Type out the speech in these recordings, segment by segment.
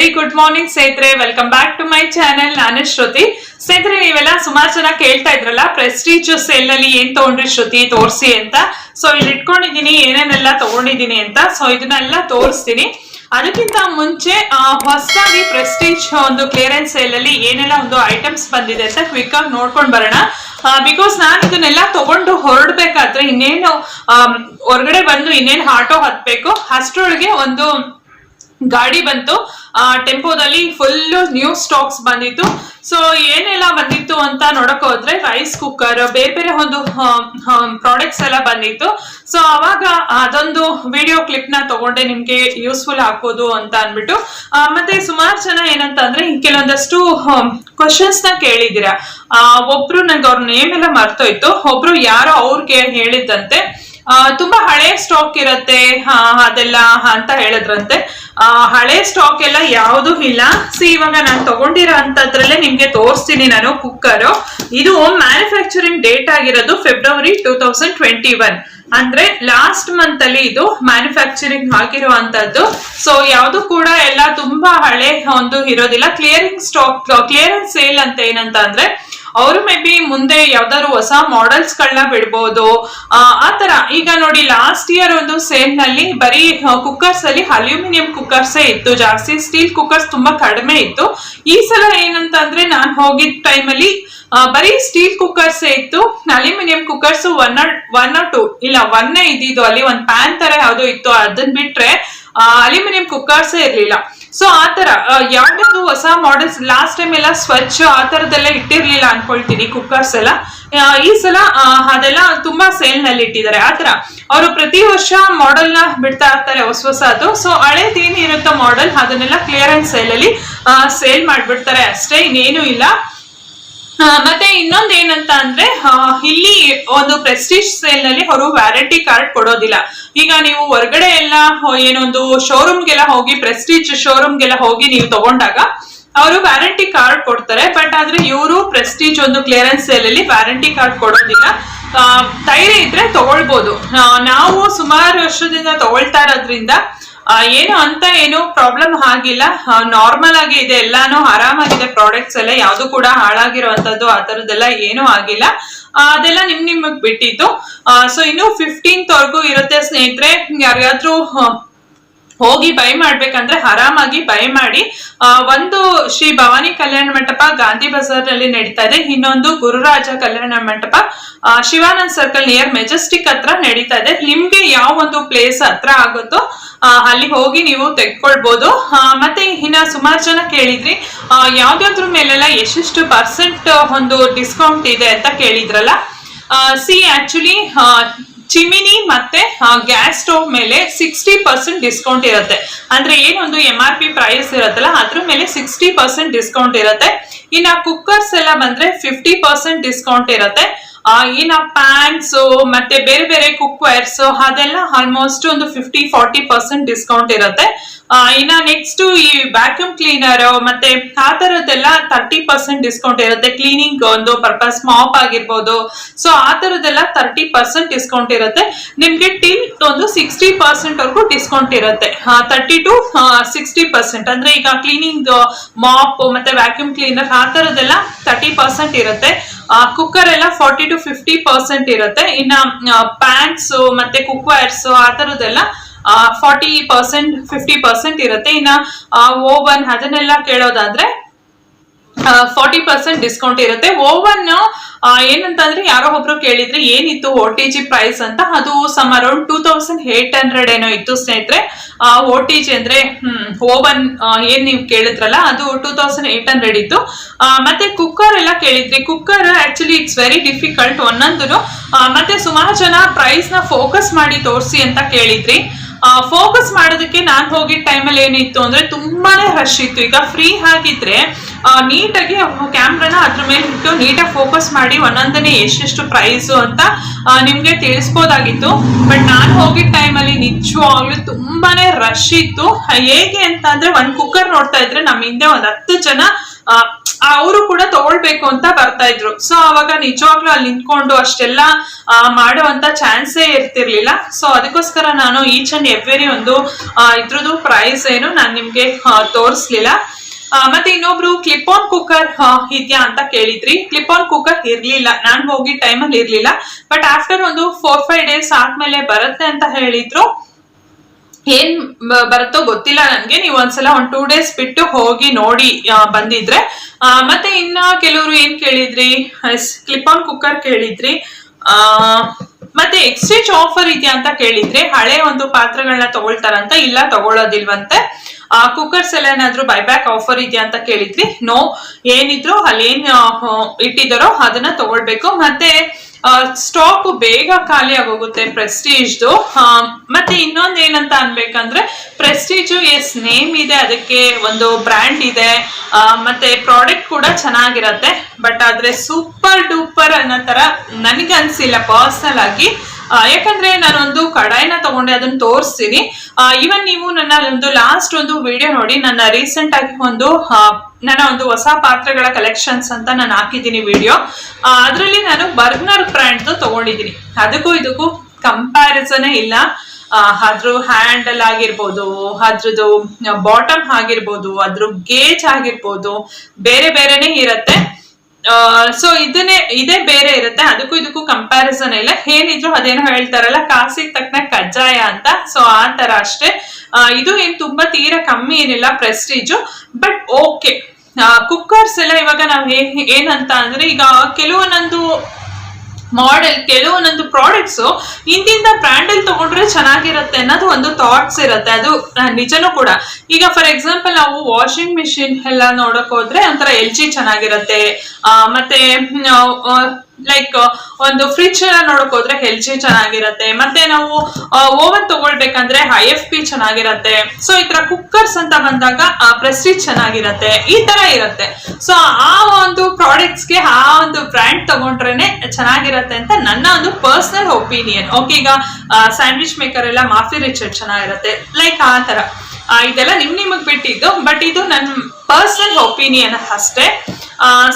Very good morning ಸ್ನೇಹಿತರೆ, welcome back to my channel. ನಾನು ಶ್ರುತಿ. ಸ್ನೇಹಿತರೆ, ನೀವೆಲ್ಲ ಸುಮಾರು ಜನ ಕೇಳ್ತಾ ಇದ್ರಲ್ಲ ಪ್ರೆಸ್ಟೀಜ್ ಸೇಲ್ ನಲ್ಲಿ ಏನ್ ತಗೊಂಡ್ರಿ ಶ್ರುತಿ ತೋರಿಸಿ ಅಂತ. ಸೊ ಇಲ್ಲಿ ಇಟ್ಕೊಂಡಿದೀನಿ ಏನೇನೆಲ್ಲ ತಗೊಂಡಿದೀನಿ ಅಂತ. ಸೊ ಇದನ್ನೆಲ್ಲ ತೋರಿಸ್ತೀನಿ. ಅದಕ್ಕಿಂತ ಮುಂಚೆ ಹೊಸದಾಗಿ ಪ್ರೆಸ್ಟೀಜ್ ಒಂದು ಕ್ಲಿಯರೆನ್ಸ್ ಸೇಲ್ ಅಲ್ಲಿ ಏನೆಲ್ಲ ಒಂದು ಐಟಮ್ಸ್ ಬಂದಿದೆ ಅಂತ ಕ್ವಿಕ್ ಆಗಿ ನೋಡ್ಕೊಂಡ್ ಬರೋಣ. ಬಿಕಾಸ್ ನಾನು ಇದನ್ನೆಲ್ಲ ತಗೊಂಡು ಹೊರಡ್ಬೇಕಾದ್ರೆ ಇನ್ನೇನು ಹೊರಗಡೆ ಬಂದು ಇನ್ನೇನು ಆಟೋ ಹತ್ಬೇಕು, ಅಷ್ಟರೊಳಗೆ ಒಂದು ಗಾಡಿ ಬಂತು. ಟೆಂಪೋದಲ್ಲಿ ಫುಲ್ ನ್ಯೂ ಸ್ಟಾಕ್ಸ್ ಬಂದಿತ್ತು. ಸೊ ಏನೆಲ್ಲ ಬಂದಿತ್ತು ಅಂತ ನೋಡಕ್ ಹೋದ್ರೆ ರೈಸ್ ಕುಕ್ಕರ್, ಬೇರೆ ಬೇರೆ ಒಂದು ಪ್ರಾಡಕ್ಟ್ಸ್ ಎಲ್ಲ ಬಂದಿತ್ತು. ಸೊ ಅವಾಗ ಅದೊಂದು ವಿಡಿಯೋ ಕ್ಲಿಪ್ ನ ತಗೊಂಡೆ, ನಿಮ್ಗೆ ಯೂಸ್ಫುಲ್ ಆಗ್ಬೋದು ಅಂತ ಅನ್ಬಿಟ್ಟು. ಮತ್ತೆ ಸುಮಾರು ಜನ ಏನಂತ ಅಂದ್ರೆ ಕೆಲವೊಂದಷ್ಟು ಕ್ವಶನ್ಸ್ ನ ಕೇಳಿದ್ದೀರಾ. ಒಬ್ರು ನಂಗೆ ಅವ್ರ ನೇಮ್ ಎಲ್ಲ ಮರ್ತೋಯ್ತು. ಒಬ್ರು ಯಾರೋ ಅವ್ರಿಗೆ ಹೇಳಿದ್ದಂತೆ ತುಂಬಾ ಹಳೆ ಸ್ಟಾಕ್ ಇರತ್ತೆ ಅದೆಲ್ಲ ಅಂತ ಹೇಳಿದ್ರಂತೆ. ಹಳೆ ಸ್ಟಾಕ್ ಎಲ್ಲ ಯಾವ್ದು ಇಲ್ಲ. ಇವಾಗ ನಾನು ತಗೊಂಡಿರೋ ಅಂತದ್ರಲ್ಲೇ ನಿಮ್ಗೆ ತೋರಿಸ್ತೀನಿ. ನಾನು ಕುಕ್ಕರ್, ಇದು ಮ್ಯಾನುಫ್ಯಾಕ್ಚರಿಂಗ್ ಡೇಟ್ ಆಗಿರೋದು ಫೆಬ್ರವರಿ 2021, ಅಂದ್ರೆ ಲಾಸ್ಟ್ ಮಂತ್ ಅಲ್ಲಿ ಇದು ಮ್ಯಾನುಫ್ಯಾಕ್ಚರಿಂಗ್ ಆಗಿರುವಂತದ್ದು. ಸೊ ಯಾವ್ದು ಕೂಡ ಎಲ್ಲ ತುಂಬಾ ಹಳೆ ಒಂದು ಇರೋದಿಲ್ಲ. ಕ್ಲಿಯರೆನ್ಸ್ ಸೇಲ್ ಅಂತ ಏನಂತ ಅಂದ್ರೆ ಅವರು ಮೇ ಬಿ ಮುಂದೆ ಯಾವ್ದಾದ್ರು ಹೊಸ ಮಾಡೆಲ್ಸ್ ಗಳನ್ನ ಬಿಡ್ಬೋದು ಆತರ. ಈಗ ನೋಡಿ, ಲಾಸ್ಟ್ ಇಯರ್ ಒಂದು ಸೇಲ್ ನಲ್ಲಿ ಬರೀ ಕುಕ್ಕರ್ಸ್ ಅಲ್ಲಿ ಅಲ್ಯೂಮಿನಿಯಂ ಕುಕ್ಕರ್ಸೇ ಇತ್ತು ಜಾಸ್ತಿ, ಸ್ಟೀಲ್ ಕುಕ್ಕರ್ಸ್ ತುಂಬಾ ಕಡಿಮೆ ಇತ್ತು. ಈ ಸಲ ಏನಂತ ಅಂದ್ರೆ ನಾನು ಹೋಗಿದ್ ಟೈಮ್ ಅಲ್ಲಿ ಬರೀ ಸ್ಟೀಲ್ ಕುಕ್ಕರ್ಸ್ ಇತ್ತು. Aluminium cookers one or two ಇಲ್ಲ, ಒನ್ನೇ ಇದ್ದಿದ್ದು. ಅಲ್ಲಿ ಒಂದ್ ಪ್ಯಾನ್ ತರ ಯಾವ್ದೋ ಇತ್ತು, ಅದನ್ನ ಬಿಟ್ರೆ ಅಲ್ಯೂಮಿನಿಯಂ ಕುಕ್ಕರ್ಸ್ ಇರ್ಲಿಲ್ಲ. ಸೊ ಆತರ ಯಾವ್ದಾದ್ರು ಹೊಸ ಮಾಡೆಲ್ಸ್ ಲಾಸ್ಟ್ ಟೈಮ್ ಎಲ್ಲ ಸ್ವಚ್ಛ ಆ ತರದೆಲ್ಲ ಇಟ್ಟಿರ್ಲಿಲ್ಲ ಅನ್ಕೊಳ್ತೀನಿ ಕುಕ್ಕರ್ಸ್ ಎಲ್ಲ. ಈ ಸಲ ಅದೆಲ್ಲ ತುಂಬಾ ಸೇಲ್ ನಲ್ಲಿ ಇಟ್ಟಿದ್ದಾರೆ. ಆತರ ಅವರು ಪ್ರತಿ ವರ್ಷ ಮಾಡೆಲ್ ನ ಬಿಡ್ತಾ ಇರ್ತಾರೆ ಹೊಸದು. ಸೊ ಹಳೇದೇನಿರುತ್ತೋ ಮಾಡೆಲ್ ಅದನ್ನೆಲ್ಲ ಕ್ಲಿಯರೆನ್ಸ್ ಸೇಲ್ ಅಲ್ಲಿ ಸೇಲ್ ಮಾಡ್ಬಿಡ್ತಾರೆ ಅಷ್ಟೇ, ಇನ್ನೇನು ಇಲ್ಲ. ಮತ್ತೆ ಇನ್ನೊಂದು ಏನಂತ ಅಂದ್ರೆ ಇಲ್ಲಿ ಒಂದು ಪ್ರೆಸ್ಟೀಜ್ ಸೇಲ್ ನಲ್ಲಿ ಅವರು ವ್ಯಾರಂಟಿ ಕಾರ್ಡ್ ಕೊಡೋದಿಲ್ಲ. ಈಗ ನೀವು ಹೊರಗಡೆ ಎಲ್ಲ ಏನೊಂದು ಶೋರೂಮ್ಗೆಲ್ಲ ಹೋಗಿ, ಪ್ರೆಸ್ಟೀಜ್ ಶೋರೂಮ್ಗೆಲ್ಲ ಹೋಗಿ ನೀವು ತಗೊಂಡಾಗ ಅವರು ವ್ಯಾರಂಟಿ ಕಾರ್ಡ್ ಕೊಡ್ತಾರೆ. ಬಟ್ ಆದ್ರೆ ಇವರು ಪ್ರೆಸ್ಟೀಜ್ ಒಂದು ಕ್ಲಿಯರೆನ್ಸ್ ಸೇಲ್ ಅಲ್ಲಿ ವ್ಯಾರಂಟಿ ಕಾರ್ಡ್ ಕೊಡೋದಿಲ್ಲ. ಧೈರ್ಯ ಇದ್ರೆ ತಗೊಳ್ಬೋದು. ನಾವು ಸುಮಾರು ವರ್ಷದಿಂದ ತಗೊಳ್ತಾ ಇರೋದ್ರಿಂದ ಏನು ಪ್ರಾಬ್ಲಮ್ ಆಗಿಲ್ಲ. ನಾರ್ಮಲ್ ಆಗಿ ಇದೆ, ಎಲ್ಲಾನು ಆರಾಮಾಗಿದೆ. ಪ್ರಾಡಕ್ಟ್ಸ್ ಎಲ್ಲ ಯಾವ್ದು ಕೂಡ ಹಾಳಾಗಿರುವಂತದ್ದು ಆ ತರದ್ದೆಲ್ಲ ಏನೂ ಆಗಿಲ್ಲ. ಅದೆಲ್ಲ ನಿಮಗ್ ಬಿಟ್ಟಿತ್ತು. ಸೊ ಇನ್ನು 15th ವರ್ಗೂ ಇರುತ್ತೆ ಸ್ನೇಹಿತರೆ. ಯಾರಿಗಾದ್ರೂ ಹೋಗಿ ಬೈ ಮಾಡ್ಬೇಕಂದ್ರೆ ಆರಾಮಾಗಿ ಬೈ ಮಾಡಿ. ಒಂದು ಶ್ರೀ ಭವಾನಿ ಕಲ್ಯಾಣ ಮಂಟಪ ಗಾಂಧಿ ಬಜಾರ್ ನಲ್ಲಿ ನಡೀತಾ ಇದೆ. ಇನ್ನೊಂದು Gururaja Kalyana Mantapa Shivanand circle near Majestic ಹತ್ರ ನಡೀತಾ ಇದೆ. ನಿಮ್ಗೆ ಯಾವ ಒಂದು ಪ್ಲೇಸ್ ಹತ್ರ ಆಗುತ್ತೋ ಅಲ್ಲಿ ಹೋಗಿ ನೀವು ತೆಗೆದುಕೊಳ್ಬಹುದು. ಮತ್ತೆ ಇನ್ನ ಸುಮಾರು ಜನ ಕೇಳಿದ್ರಿ ಯಾವ್ದಾದ್ರ ಮೇಲೆಲ್ಲ ಎಷ್ಟೆಷ್ಟು ಪರ್ಸೆಂಟ್ ಒಂದು ಡಿಸ್ಕೌಂಟ್ ಇದೆ ಅಂತ ಕೇಳಿದ್ರಲ್ಲ. ಆಕ್ಚುಲಿ ಚಿಮಿನಿ ಮತ್ತೆ ಗ್ಯಾಸ್ ಸ್ಟೋವ್ ಮೇಲೆ 60% ಡಿಸ್ಕೌಂಟ್ ಇರುತ್ತೆ. ಅಂದ್ರೆ ಏನೊಂದು MRP ಪ್ರೈಸ್ ಇರುತ್ತಲ್ಲ ಅದ್ರ ಮೇಲೆ 60% ಡಿಸ್ಕೌಂಟ್ ಇರುತ್ತೆ. ಇನ್ನ ಕುಕ್ಕರ್ಸ್ ಎಲ್ಲ ಬಂದ್ರೆ 50% ಡಿಸ್ಕೌಂಟ್ ಇರುತ್ತೆ. ಇನ್ನ ಪ್ಯಾನ್ಸ್ ಮತ್ತೆ ಬೇರೆ ಬೇರೆ ಕುಕ್ ವೇರ್ಸ್ ಅದೆಲ್ಲ ಆಲ್ಮೋಸ್ಟ್ ಒಂದು 50-40% ಡಿಸ್ಕೌಂಟ್ ಇರುತ್ತೆ. ಇನ್ನ ನೆಕ್ಸ್ಟ್ ಈ ವ್ಯಾಕ್ಯೂಮ್ ಕ್ಲೀನರ್ ಮತ್ತೆ ಆ ತರದ್ದೆಲ್ಲ 30% ಡಿಸ್ಕೌಂಟ್ ಇರುತ್ತೆ. ಕ್ಲೀನಿಂಗ್ ಒಂದು ಪರ್ಪಸ್ ಮಾಪ್ ಆಗಿರ್ಬೋದು. ಸೊ ಆ ತರದ್ದೆಲ್ಲ 30% ಡಿಸ್ಕೌಂಟ್ ಇರುತ್ತೆ. ನಿಮ್ಗೆ ಟಿಲ್ ಒಂದು 60% ವರ್ಗೂ ಡಿಸ್ಕೌಂಟ್ ಇರುತ್ತೆ. 30 to 60% ಅಂದ್ರೆ ಈಗ ಕ್ಲೀನಿಂಗ್ ಮಾಪ್ ಮತ್ತೆ ವ್ಯಾಕ್ಯೂಮ್ ಕ್ಲೀನರ್ ಆ ತರದ್ದೆಲ್ಲ 30% ಇರುತ್ತೆ. ಕುಕ್ಕರ್ ಎಲ್ಲ 40 to 50% ಇರುತ್ತೆ. ಇನ್ನ ಪ್ಯಾನ್ಸ್ ಮತ್ತೆ ಕುಕ್ ವೈರ್ಸ್ ಆ ತರದ್ದೆಲ್ಲ 40% 50% ಇರುತ್ತೆ. ಇನ್ನ ಓವನ್ ಅದನ್ನೆಲ್ಲ ಕೇಳೋದಾದ್ರೆ 40% ಡಿಸ್ಕೌಂಟ್ ಇರುತ್ತೆ. ಓವನ್ ಏನಂತಂದ್ರೆ ಯಾರೋ ಒಬ್ರು ಕೇಳಿದ್ರೆ ಏನಿತ್ತು OTG ಪ್ರೈಸ್ ಅಂತ. ಅದು ಸಮ್ ಅರೌಂಡ್ 2800 ಏನೋ ಇತ್ತು ಸ್ನೇಹಿತರೆ. OTG ಅಂದ್ರೆ ಓವನ್ ಏನ್ ನೀವು ಕೇಳಿದ್ರಲ್ಲ ಅದು 2800 ಇತ್ತು. ಮತ್ತೆ ಕುಕ್ಕರ್ ಎಲ್ಲ ಕೇಳಿದ್ರಿ. Cooker actually it's very difficult ಒಂದೊಂದು. ಮತ್ತೆ ಸುಮಾರು ಜನ ಪ್ರೈಸ್ ನ ಫೋಕಸ್ ಮಾಡಿ ತೋರಿಸಿ ಅಂತ ಕೇಳಿದ್ರಿ. ಫೋಕಸ್ ಮಾಡೋದಕ್ಕೆ ನಾನು ಹೋಗಿದ್ದ ಟೈಮಲ್ಲಿ ಏನಿತ್ತು ಅಂದ್ರೆ ತುಂಬಾನೇ ರಶ್ ಇತ್ತು. ಈಗ ಫ್ರೀ ಆಗಿದ್ರೆ ನೀಟಾಗಿ ಕ್ಯಾಮ್ರಾನ ಅದ್ರ ಮೇಲೆ ಇಟ್ಟು ನೀಟಾಗಿ ಫೋಕಸ್ ಮಾಡಿ ಒಂದೊಂದನೇ ಎಷ್ಟೆಷ್ಟು ಪ್ರೈಸ್ ಅಂತ ನಿಮ್ಗೆ ತಿಳಿಸ್ಬೋದಾಗಿತ್ತು. ಬಟ್ ನಾನು ಹೋಗಿದ್ದ ಟೈಮಲ್ಲಿ ನಿಜವಾಗ್ಲೂ ತುಂಬಾನೇ ರಶ್ ಇತ್ತು. ಹೇಗೆ ಅಂತ ಅಂದ್ರೆ ಒಂದ್ ಕುಕ್ಕರ್ ನೋಡ್ತಾ ಇದ್ರೆ ನಮ್ಮ ಹಿಂದೆ ಒಂದ್ 10 ಜನ ಅವರು ಕೂಡ ತಗೊಳ್ಬೇಕು ಅಂತ ಬರ್ತಾ ಇದ್ರು. ಸೊ ಅವಾಗ ನಿಜವಾಗ್ಲೂ ಅಲ್ಲಿ ನಿಂತ್ಕೊಂಡು ಅಷ್ಟೆಲ್ಲ ಮಾಡುವಂತ ಚಾನ್ಸೇ ಇರ್ತಿರ್ಲಿಲ್ಲ. ಸೊ ಅದಕ್ಕೋಸ್ಕರ ನಾನು ಈಚ್ ಅಂಡ್ ಎವ್ರಿ ಒಂದು ಇದ್ರದ್ದು ಪ್ರೈಸ್ ಏನು ನಾನು ನಿಮ್ಗೆ ತೋರಿಸ್ಲಿಲ್ಲ. ಮತ್ತೆ ಇನ್ನೊಬ್ರು ಕ್ಲಿಪ್ ಆನ್ ಕುಕ್ಕರ್ ಇದ್ಯಾ ಅಂತ ಕೇಳಿದ್ರಿ. ಕ್ಲಿಪ್ ಆನ್ ಕುಕ್ಕರ್ ಇರ್ಲಿಲ್ಲ, ನಾನ್ ಹೋಗಿ ಟೈಮಲ್ಲಿ ಇರ್ಲಿಲ್ಲ. ಬಟ್ ಆಫ್ಟರ್ ಒಂದು 4-5 ಡೇಸ್ ಆದ್ಮೇಲೆ ಬರುತ್ತೆ ಅಂತ ಹೇಳಿದ್ರು. ಏನ್ ಬರುತ್ತೋ ಗೊತ್ತಿಲ್ಲ ನನ್ಗೆ, ನೀವು ಒಂದ್ಸಲ 2 ಡೇಸ್ ಬಿಟ್ಟು ಹೋಗಿ ನೋಡಿ ಬಂದಿದ್ರೆ. ಮತ್ತೆ ಇನ್ನ ಕೆಲವರು ಏನ್ ಕೇಳಿದ್ರಿ, ಕ್ಲಿಪ್ ಆನ್ ಕುಕ್ಕರ್ ಕೇಳಿದ್ರಿ. ಮತ್ತೆ ಎಕ್ಸ್ಚೇಂಜ್ ಆಫರ್ ಇದೆಯಾ ಅಂತ ಕೇಳಿದ್ರೆ, ಹಳೆ ಒಂದು ಪಾತ್ರೆಗಳನ್ನ ತಗೊಳ್ತಾರಂತ. ಇಲ್ಲ, ತಗೊಳ್ಳೋದಿಲ್ವಂತೆ. ಕುಕ್ಕರ್ಸ್ ಎಲ್ಲ ಏನಾದ್ರು ಬೈಬ್ಯಾಕ್ ಆಫರ್ ಇದೆಯಾ ಅಂತ ಕೇಳಿದ್ರಿ. ನೋ, ಏನಿದ್ರು ಅಲ್ಲಿ ಏನ್ ಇಟ್ಟಿದಾರೋ ಅದನ್ನ ತಗೊಳ್ಬೇಕು. ಮತ್ತೆ ಸ್ಟಾಕ್ ಬೇಗ ಖಾಲಿ ಆಗೋಗುತ್ತೆ ಪ್ರೆಸ್ಟೀಜ್ದು. ಮತ್ತೆ ಇನ್ನೊಂದ್ ಏನಂತ ಅನ್ಬೇಕಂದ್ರೆ, ಪ್ರೆಸ್ಟೀಜ್ ಎಸ್ ನೇಮ್ ಇದೆ, ಅದಕ್ಕೆ ಒಂದು ಬ್ರ್ಯಾಂಡ್ ಇದೆ, ಮತ್ತೆ ಪ್ರಾಡಕ್ಟ್ ಕೂಡ ಚೆನ್ನಾಗಿರತ್ತೆ. ಬಟ್ ಆದ್ರೆ ಸೂಪರ್ ಡೂಪರ್ ಅನ್ನೋ ತರ ನನಗನ್ಸಿಲ್ಲ ಪರ್ಸನಲ್ ಆಗಿ. ಯಾಕಂದ್ರೆ ನಾನೊಂದು ಕಡಾಯಿನ ತಗೊಂಡೆ, ಅದನ್ನ ತೋರಿಸ್ತೀನಿ. ಇವನ್ ನೀವು ನನ್ನ ಒಂದು ಲಾಸ್ಟ್ ಒಂದು ವಿಡಿಯೋ ನೋಡಿ, ನನ್ನ ರೀಸೆಂಟ್ ಆಗಿ ನನ್ನ ಒಂದು ಹೊಸ ಪಾತ್ರೆಗಳ ಕಲೆಕ್ಷನ್ಸ್ ಅಂತ ನಾನು ಹಾಕಿದ್ದೀನಿ ವಿಡಿಯೋ. ಅದರಲ್ಲಿ ನಾನು ಬರ್ಗ್ನರ್ ಬ್ರ್ಯಾಂಡ್ ತಗೊಂಡಿದ್ದೀನಿ. ಅದಕ್ಕೂ ಇದಕ್ಕೂ ಕಂಪ್ಯಾರಿಸನ್ ಇಲ್ಲ. ಅದ್ರ ಹ್ಯಾಂಡಲ್ ಆಗಿರ್ಬೋದು, ಅದ್ರದ್ದು ಬಾಟಮ್ ಆಗಿರ್ಬೋದು, ಅದ್ರ ಗೇಜ್ ಆಗಿರ್ಬೋದು, ಬೇರೆ ಬೇರೆನೆ ಇರತ್ತೆ. ಸೊ ಇದೇ ಬೇರೆ ಇರುತ್ತೆ. ಅದಕ್ಕೂ ಇದಕ್ಕೂ ಕಂಪ್ಯಾರಿಸನ್ ಇಲ್ಲ. ಏನಿದ್ರು ಅದೇನೋ ಹೇಳ್ತಾರಲ್ಲ, ಕಾಸಿಗೆ ತಕ್ಕನ ಕಜ್ಜಾಯ ಅಂತ. ಸೊ ಆ ತರ ಅಷ್ಟೇ. ಇದು ಏನ್ ತುಂಬಾ ತೀರಾ ಕಮ್ಮಿ ಏನಿಲ್ಲ ಪ್ರೆಸ್ಟೀಜು. ಬಟ್ ಓಕೆ, ಕುಕ್ಕರ್ಸ್ ಎಲ್ಲ ಇವಾಗ ನಾವ್ ಏನಂತ ಅಂದ್ರೆ, ಈಗ ಕೆಲವೊಂದೊಂದು ಮಾಡೆಲ್, ಕೆಲವೊಂದೊಂದು ಪ್ರಾಡಕ್ಟ್ಸ್ ಇಂದಿಂದ ಬ್ರ್ಯಾಂಡ್ ಅಲ್ಲಿ ತಗೊಂಡ್ರೆ ಚೆನ್ನಾಗಿರುತ್ತೆ ಅನ್ನೋದು ಒಂದು ಥಾಟ್ಸ್ ಇರುತ್ತೆ. ಅದು ನಿಜನೂ ಕೂಡ. ಈಗ ಫಾರ್ ಎಕ್ಸಾಂಪಲ್ ನಾವು ವಾಷಿಂಗ್ ಮಿಷಿನ್ ಎಲ್ಲ ನೋಡಕ್ ಹೋದ್ರೆ ಒಂಥರ LG ಚೆನ್ನಾಗಿರತ್ತೆ. ಮತ್ತೆ ಲೈಕ್ ಒಂದು ಫ್ರಿಡ್ಜ್ ಎಲ್ಲ ನೋಡಕ್ ಹೋದ್ರೆ LG ಚೆನ್ನಾಗಿರತ್ತೆ. ಮತ್ತೆ ನಾವು ಓವನ್ ತಗೊಳ್ಬೇಕಂದ್ರೆ IFP ಚೆನ್ನಾಗಿರತ್ತೆ. ಸೊ ಈ ತರ ಕುಕ್ಕರ್ಸ್ ಅಂತ ಬಂದಾಗ ಪ್ರೆಸ್ಟೀಜ್ ಚೆನ್ನಾಗಿರತ್ತೆ, ಈ ತರ ಇರತ್ತೆ. ಸೊ ಆ ಒಂದು ಪ್ರಾಡಕ್ಟ್ಸ್ಗೆ ಆ ಒಂದು ಬ್ರ್ಯಾಂಡ್ ತಗೊಂಡ್ರೇನೆ ಚೆನ್ನಾಗಿರತ್ತೆ ಅಂತ ನನ್ನ ಒಂದು ಪರ್ಸನಲ್ ಒಪಿನಿಯನ್. ಓಕೆ, ಈಗ ಸ್ಯಾಂಡ್ವಿಚ್ ಮೇಕರ್ ಎಲ್ಲ ಮಾಫಿ ರಿಚರ್ಡ್ ಚೆನ್ನಾಗಿರತ್ತೆ, ಲೈಕ್ ಆ ತರ. ಇದೆಲ್ಲ ನಿಮಗ್ ಬಿಟ್ಟಿದ್ದು. ಬಟ್ ಇದು ನನ್ನ ಪರ್ಸನಲ್ ಒಪಿನಿಯನ್ ಅಷ್ಟೇ.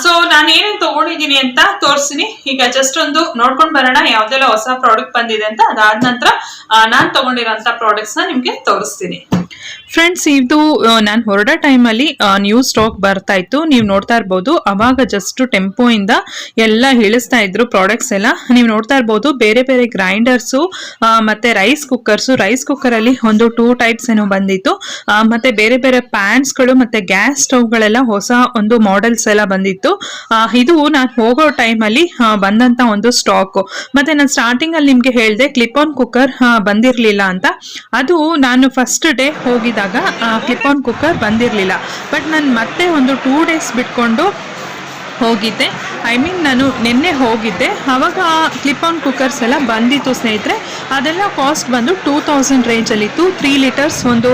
ಸೊ ನಾನು ಏನೇನು ತಗೊಂಡಿದ್ದೀನಿ ಅಂತ ತೋರಿಸ್ತೀನಿ. ಈಗ ಜಸ್ಟ್ ಒಂದು ನೋಡ್ಕೊಂಡ್ ಬರೋಣ ಯಾವ್ದೆಲ್ಲ ಹೊಸ ಪ್ರಾಡಕ್ಟ್ ಬಂದಿದೆ ಅಂತ. ಅದಾದ ನಂತರ ನಾನ್ ತಗೊಂಡಿರೋಂಥ ಪ್ರಾಡಕ್ಟ್ಸ್ ನ ನಿಮ್ಗೆ ತೋರಿಸ್ತೀನಿ. ಫ್ರೆಂಡ್ಸ್, ಇದು ನಾನು ಹೊರಡೋ ಟೈಮಲ್ಲಿ ನ್ಯೂ ಸ್ಟಾಕ್ ಬರ್ತಾ ಇತ್ತು. ನೀವು ನೋಡ್ತಾ ಇರ್ಬೋದು, ಅವಾಗ ಜಸ್ಟ್ ಟೆಂಪೋ ಇಂದ ಎಲ್ಲ ಇಳಿಸ್ತಾ ಇದ್ರು ಪ್ರಾಡಕ್ಟ್ಸ್ ಎಲ್ಲ. ನೀವು ನೋಡ್ತಾ ಇರ್ಬೋದು, ಬೇರೆ ಬೇರೆ ಗ್ರೈಂಡರ್ಸು ಮತ್ತೆ ರೈಸ್ ಕುಕ್ಕರ್ ಅಲ್ಲಿ ಒಂದು 2 ಟೈಪ್ಸ್ ಏನೋ ಬಂದಿತ್ತು. ಮತ್ತೆ ಬೇರೆ ಬೇರೆ ಪ್ಯಾನ್ಸ್ಗಳು ಮತ್ತೆ ಗ್ಯಾಸ್ ಸ್ಟವ್ಗಳೆಲ್ಲ ಹೊಸ ಒಂದು ಮಾಡೆಲ್ಸ್ ಎಲ್ಲ ಬಂದಿತ್ತು. ಇದು ನಾನು ಹೋಗೋ ಟೈಮಲ್ಲಿ ಬಂದಂತ ಒಂದು ಸ್ಟಾಕ್. ಮತ್ತೆ ನಾನು ಸ್ಟಾರ್ಟಿಂಗ್ ಅಲ್ಲಿ ನಿಮ್ಗೆ ಹೇಳಿದೆ ಕ್ಲಿಪ್ ಆನ್ ಕುಕ್ಕರ್ ಬಂದಿರ್ಲಿಲ್ಲ ಅಂತ. ಅದು ನಾನು ಫಸ್ಟ್ ಡೇ ಹೋಗಿದ್ದಾಗ ಕ್ಲಿಪ್ ಆನ್ ಕುಕ್ಕರ್ ಬಂದಿರಲಿಲ್ಲ. ಬಟ್ ನಾನು ಮತ್ತೆ ಒಂದು 2 ಡೇಸ್ ಬಿಟ್ಕೊಂಡು ಹೋಗಿದ್ದೆ. ನಾನು ನಿನ್ನೆ ಹೋಗಿದ್ದೆ. ಆವಾಗ ಕ್ಲಿಪ್ ಆನ್ ಕುಕ್ಕರ್ಸ್ ಎಲ್ಲ ಬಂದಿತ್ತು ಸ್ನೇಹಿತರೆ. ಅದೆಲ್ಲ ಕಾಸ್ಟ್ ಬಂದು 2000 ರೇಂಜಲ್ಲಿತ್ತು. 3 ಲೀಟರ್ಸ್ ಒಂದು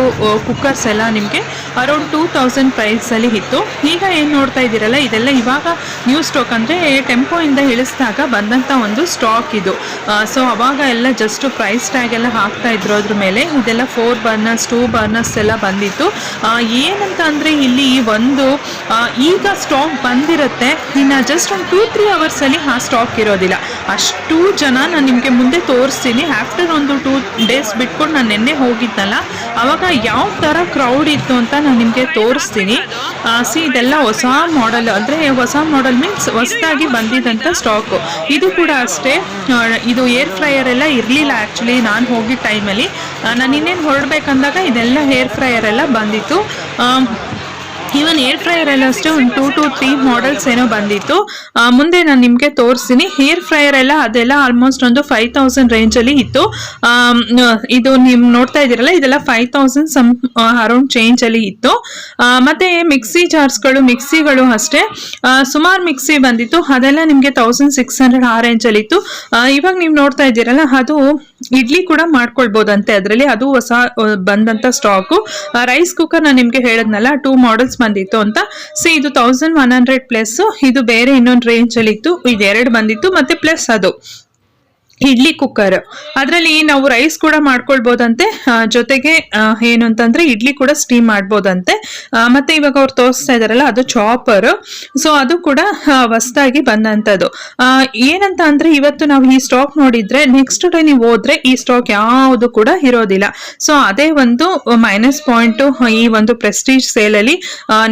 ಕುಕ್ಕರ್ಸ್ ಎಲ್ಲ ನಿಮಗೆ ಅರೌಂಡ್ 2000 ಪ್ರೈಸಲ್ಲಿ ಇತ್ತು. ಈಗ ಏನು ನೋಡ್ತಾ ಇದ್ದೀರಲ್ಲ, ಇದೆಲ್ಲ ಇವಾಗ ನ್ಯೂ ಸ್ಟಾಕ್. ಅಂದರೆ ಟೆಂಪೋ ಇಂದ ಇಳಿಸಿದಾಗ ಬಂದಂಥ ಒಂದು ಸ್ಟಾಕ್ ಇದು. ಸೊ ಅವಾಗ ಎಲ್ಲ ಜಸ್ಟ್ ಪ್ರೈಸ್ ಟ್ಯಾಗ್ ಎಲ್ಲ ಹಾಕ್ತಾ ಇದ್ರು ಅದ್ರ ಮೇಲೆ. ಇದೆಲ್ಲ 4 ಬರ್ನರ್ಸ್ 2 ಬರ್ನರ್ಸ್ ಎಲ್ಲ ಬಂದಿತ್ತು. ಏನಂತ ಅಂದರೆ ಇಲ್ಲಿ ಒಂದು ಈಗ ಸ್ಟಾಕ್ ಬಂದಿರುತ್ತೆ, ಇನ್ನು ಜಸ್ಟ್ ಒಂದು 2-3 ಅವರ್ಸಲ್ಲಿ ಆ ಸ್ಟಾಕ್ ಇರೋದಿಲ್ಲ. ಅಷ್ಟು ಜನ ನಾನು ನಿಮಗೆ ಮುಂದೆ ತೋರಿಸ್ತೀನಿ. ಆಫ್ಟರ್ ಒಂದು 2 ಡೇಸ್ ಬಿಟ್ಕೊಂಡು ನಾನು ನಿನ್ನೆ ಹೋಗಿದ್ನಲ್ಲ, ಅವಾಗ ಯಾವ ಥರ ಕ್ರೌಡ್ ಇತ್ತು ಅಂತ ನಾನು ನಿಮಗೆ ತೋರಿಸ್ತೀನಿ. ಇದೆಲ್ಲ ಹೊಸ ಮಾಡೆಲ್. ಅಂದರೆ ಹೊಸ ಮಾಡೆಲ್ ಮೀನ್ಸ್ ಹೊಸದಾಗಿ ಬಂದಿದ್ದಂಥ ಸ್ಟಾಕು. ಇದು ಕೂಡ ಅಷ್ಟೇ. ಇದು ಏರ್ ಫ್ರೈಯರ್ ಎಲ್ಲ ಇರಲಿಲ್ಲ ಆ್ಯಕ್ಚುಲಿ ನಾನು ಹೋಗಿದ್ದ ಟೈಮಲ್ಲಿ. ನಾನು ಇನ್ನೇನು ಹೊರಡ್ಬೇಕಂದಾಗ ಇದೆಲ್ಲ ಏರ್ ಫ್ರೈಯರ್ ಎಲ್ಲ ಬಂದಿತ್ತು. ಈವನ್ ಏರ್ ಫ್ರೈಯರ್ ಎಲ್ಲ ಅಷ್ಟೇ ಒಂದು 2 to 3 ಮಾಡೆಲ್ಸ್ ಏನೋ ಬಂದಿತ್ತು. ಮುಂದೆ ನಾನು ನಿಮಗೆ ತೋರಿಸ್ತೀನಿ. ಏರ್ ಫ್ರೈಯರ್ ಎಲ್ಲ ಅದೆಲ್ಲ ಆಲ್ಮೋಸ್ಟ್ ಒಂದು 5000 ರೇಂಜಲ್ಲಿ ಇತ್ತು. ಇದು ನೀವು ನೋಡ್ತಾ ಇದ್ದೀರಲ್ಲ, ಇದೆಲ್ಲ 5000 ಸಮ್ ಅರೌಂಡ್ ಚೇಂಜಲ್ಲಿ ಇತ್ತು. ಮತ್ತೆ ಮಿಕ್ಸಿ ಜಾರ್ಸ್ಗಳು, ಮಿಕ್ಸಿಗಳು ಅಷ್ಟೇ ಸುಮಾರು ಮಿಕ್ಸಿ ಬಂದಿತ್ತು. ಅದೆಲ್ಲ ನಿಮಗೆ 1600 ಆ ರೇಂಜಲ್ಲಿ ಇತ್ತು. ಇವಾಗ ನೀವು ನೋಡ್ತಾ ಇದ್ದೀರಲ್ಲ, ಅದು ಇಡ್ಲಿ ಕೂಡ ಮಾಡ್ಕೊಳ್ಬೋದಂತೆ ಅದರಲ್ಲಿ. ಅದು ಹೊಸ ಬಂದಂಥ ಸ್ಟಾಕು. ರೈಸ್ ಕುಕ್ಕರ್ ನಾನು ನಿಮಗೆ ಹೇಳಿದ್ನಲ್ಲ 2 ಮಾಡೆಲ್ಸ್ ಬಂದಿತ್ತು ಅಂತ. ಇದು 1100 ಪ್ಲಸ್, ಇದು ಬೇರೆ ಇನ್ನೊಂದು ರೇಂಜ್ ಅಲ್ಲಿ ಇತ್ತು. ಇದು 2 ಬಂದಿತ್ತು. ಮತ್ತೆ ಪ್ಲಸ್ ಅದು ಇಡ್ಲಿ ಕುಕ್ಕರ್, ಅದರಲ್ಲಿ ನಾವು ರೈಸ್ ಕೂಡ ಮಾಡ್ಕೊಳ್ಬೋದಂತೆ. ಜೊತೆಗೆ ಏನು ಅಂತಂದ್ರೆ ಇಡ್ಲಿ ಕೂಡ ಸ್ಟೀಮ್ ಮಾಡ್ಬೋದಂತೆ. ಮತ್ತೆ ಇವಾಗ ಅವ್ರು ತೋರಿಸ್ತಾ ಇದಾರಲ್ಲ ಅದು ಚಾಪರ್. ಸೊ ಅದು ಕೂಡ ಹೊಸದಾಗಿ ಬಂದಂಥದ್ದು. ಏನಂತ ಅಂದ್ರೆ ಇವತ್ತು ನಾವು ಈ ಸ್ಟಾಕ್ ನೋಡಿದ್ರೆ ನೆಕ್ಸ್ಟ್ ಡೇ ನೀವು ಹೋದ್ರೆ ಈ ಸ್ಟಾಕ್ ಯಾವುದು ಕೂಡ ಇರೋದಿಲ್ಲ. ಸೊ ಅದೇ ಒಂದು ಮೈನಸ್ ಪಾಯಿಂಟ್ ಈ ಒಂದು ಪ್ರೆಸ್ಟೀಜ್ ಸೇಲ್ ಅಲ್ಲಿ.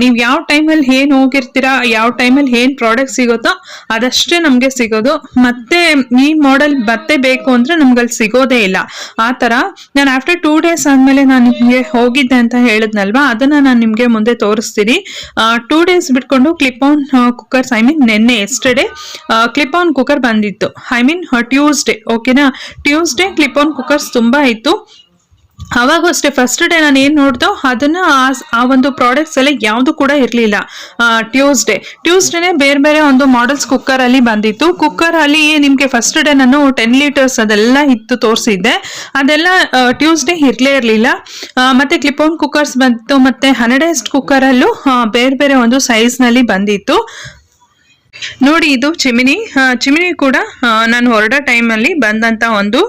ನೀವು ಯಾವ ಟೈಮಲ್ಲಿ ಏನ್ ಹೋಗಿರ್ತೀರಾ, ಯಾವ ಟೈಮಲ್ಲಿ ಏನ್ ಪ್ರಾಡಕ್ಟ್ ಸಿಗುತ್ತೋ ಅದಷ್ಟೇ ನಮ್ಗೆ ಸಿಗೋದು. ಮತ್ತೆ ಈ ಮಾಡೆಲ್ ಮತ್ತೆ ಬೇಕು ಅಂದ್ರೆ ನಮ್ಗೆ ಅಲ್ಲಿ ಸಿಗೋದೇ ಇಲ್ಲ. ಆ ತರ ನಾನು ಆಫ್ಟರ್ 2 days ಆದ್ಮೇಲೆ ನಾನು ನಿಮ್ಗೆ ಹೋಗಿದ್ದೆ ಅಂತ ಹೇಳಿದ್ನಲ್ವಾ, ಅದನ್ನ ನಾನು ನಿಮ್ಗೆ ಮುಂದೆ ತೋರಿಸ್ತೀನಿ. 2 days ಬಿಟ್ಕೊಂಡು clip on cookers, I mean ನೆನ್ನೆ ಎಸ್ಟರ್ಡೇ ಕ್ಲಿಪ್ ಆನ್ ಕುಕ್ಕರ್ ಬಂದಿತ್ತು. ಐ ಮೀನ್ ಟ್ಯೂಸ್ಡೇ, ಓಕೆನಾ, ಟ್ಯೂಸ್ಡೇ ಕ್ಲಿಪ್ ಆನ್ ಕುಕ್ಕರ್ಸ್ ತುಂಬಾ ಇತ್ತು. ಅವಾಗೂ ಅಷ್ಟೇ ಫಸ್ಟ್ ಡೇ ನಾನು ಏನ್ ನೋಡ್ದೋ ಅದನ್ನ ಆ ಒಂದು ಪ್ರಾಡಕ್ಟ್ಸ್ ಎಲ್ಲ ಯಾವುದು ಕೂಡ ಇರಲಿಲ್ಲ. ಟ್ಯೂಸ್ಡೇನೆ ಬೇರೆ ಬೇರೆ ಒಂದು ಮಾಡೆಲ್ಸ್ ಕುಕ್ಕರ್ ಅಲ್ಲಿ ಬಂದಿತ್ತು. ಕುಕ್ಕರ್ ಅಲ್ಲಿ ನಿಮ್ಗೆ ಫಸ್ಟ್ ಡೇ ನಾನು 10 liters ಅದೆಲ್ಲ ಇತ್ತು ತೋರಿಸಿದ್ದೆ, ಅದೆಲ್ಲ ಟ್ಯೂಸ್ಡೇ ಇರಲಿಲ್ಲ. ಮತ್ತೆ ಕ್ಲಿಪ್ ಆನ್ ಕುಕ್ಕರ್ಸ್ ಬಂದಿತ್ತು, ಮತ್ತೆ 100 ಕುಕ್ಕರ್ ಅಲ್ಲೂ ಬೇರೆ ಬೇರೆ ಒಂದು ಸೈಜ್ ನಲ್ಲಿ ಬಂದಿತ್ತು. ನೋಡಿ ಇದು ಚಿಮಿನಿ ಕೂಡ ನಾನು ಹೊರಡೋ ಟೈಮಲ್ಲಿ ಬಂದಂತ ಒಂದು